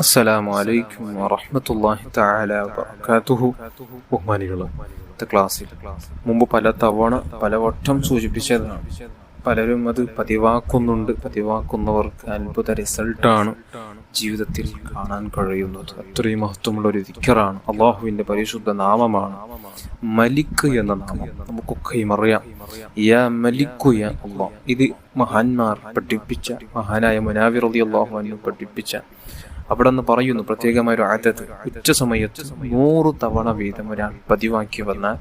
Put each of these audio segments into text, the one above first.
അസ്സലാമു അലൈക്കും വറഹ്മത്തുള്ളാഹി തആല വബറകാതുഹു. ബഹുമാനികളെ, ക്ലാസ്സിൽ മുമ്പ് പലവട്ടം സൂചിപ്പിച്ചതാണ്. പലരും അത് പതിവാക്കുന്നവർക്ക് അത്ഭുത റിസൾട്ടാണ് ജീവിതത്തിൽ കാണാൻ കഴിയുന്നത്. അത്രയും മഹത്വമുള്ള ഒരു ദിക്റാണ്, അള്ളാഹുവിന്റെ പരിശുദ്ധ നാമമാണ് മലിക് എന്ന നാമം. നമുക്കൊക്കെയും അറിയാം, യാ മലിക്കു യാ അല്ലാഹ്. ഇത് മഹാന്മാർ പഠിപ്പിച്ച, മഹാനായ മുനാവിർ റളിയല്ലാഹു അൻഹു പഠിപ്പിച്ച, അവിടെ നിന്ന് പറയുന്നു, പ്രത്യേകമായ ഒരു ആദത്ത്, ഉച്ച സമയത്ത് 100 തവണ വീതം ഒരാൾ പതിവാക്കി വന്നാൽ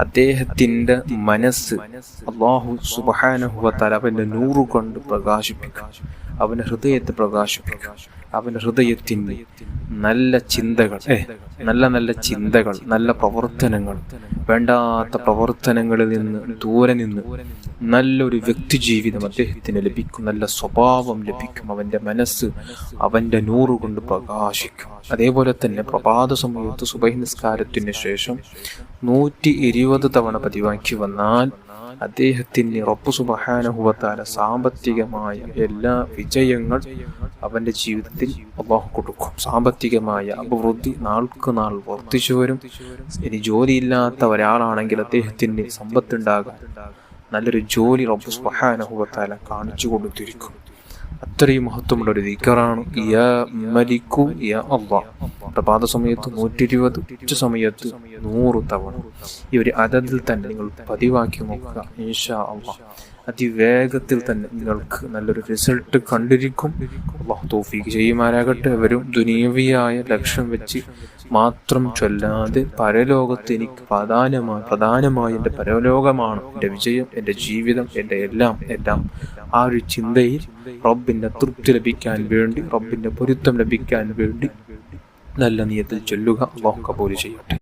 അദ്ദേഹത്തിന്റെ മനസ്സ് അല്ലാഹു സുബ്ഹാനഹു വ തആല അവന്റെ നൂറ് കൊണ്ട് പ്രകാശിപ്പിക്കും, അവന്റെ ഹൃദയത്തെ പ്രകാശിപ്പിക്കും. അവന്റെ ഹൃദയത്തിന് നല്ല ചിന്തകൾ, നല്ല ചിന്തകൾ, നല്ല പ്രവർത്തനങ്ങൾ, വേണ്ടാത്ത പ്രവർത്തനങ്ങളിൽ നിന്ന് ദൂരെ നിന്ന് നല്ലൊരു വ്യക്തി ജീവിതം അദ്ദേഹത്തിന് ലഭിക്കും, നല്ല സ്വഭാവം ലഭിക്കും. അവന്റെ മനസ്സ് അവന്റെ നൂറ് കൊണ്ട് പ്രകാശിക്കും. അതേപോലെ തന്നെ പ്രഭാത സമയത്ത് സുബഹി നിസ്കാരത്തിന് ശേഷം 120 തവണ പതിവാക്കി വന്നാൽ അദ്ദേഹത്തിന് റബ്ബ് സുബ്ഹാനഹു വ തആല സാമ്പത്തികമായ എല്ലാ വിജയങ്ങൾ അവന്റെ ജീവിതത്തിൽ അല്ലാഹു കൊടുക്കും. സാമ്പത്തികമായ അഭിവൃദ്ധി നാൾക്ക് നാൾ വർദ്ധിച്ചു വരും. ഇനി ജോലിയില്ലാത്ത ഒരാളാണെങ്കിൽ അദ്ദേഹത്തിന് സമ്പത്തുണ്ടാകാൻ നല്ലൊരു ജോലി റബ്ബ് സുബ്ഹാനഹു വ തആല കാണിച്ചു കൊടുത്തിരിക്കും. അത്രയും മഹത്വമുള്ള ഒരു ദിക്റാണ് യാ മലിക്കു യാ അല്ലാഹ്. പ്രഭാത സമയത്ത് 120, ഉച്ച സമയത്ത് 100 തവണ. ഈ ഒരു അതതിൽ തന്നെ നിങ്ങൾ പതിവാക്കി നോക്കുക. ഇൻഷാ അല്ലാഹ് അതിവേഗത്തിൽ തന്നെ നിങ്ങൾക്ക് നല്ലൊരു റിസൾട്ട് കണ്ടിരിക്കും. അല്ലാഹു തൗഫീഖ് ചെയ്യുമാറാകട്ടെ. അവരും ദുനിയവിയായ ലക്ഷ്യം വെച്ച് മാത്രം ചൊല്ലാതെ പരലോകത്ത് എനിക്ക് പ്രധാനമായി എൻ്റെ പരലോകമാണ് എൻ്റെ വിജയം, എൻ്റെ ജീവിതം, എൻ്റെ എല്ലാം ആ ഒരു ചിന്തയിൽ റബ്ബിന്റെ തൃപ്തി ലഭിക്കാൻ വേണ്ടി, റബ്ബിന്റെ പൊരുത്തം ലഭിക്കാൻ വേണ്ടി നല്ല നിയത്തിൽ ചൊല്ലുക. അല്ലാഹു കബൂൽ ചെയ്യട്ടെ.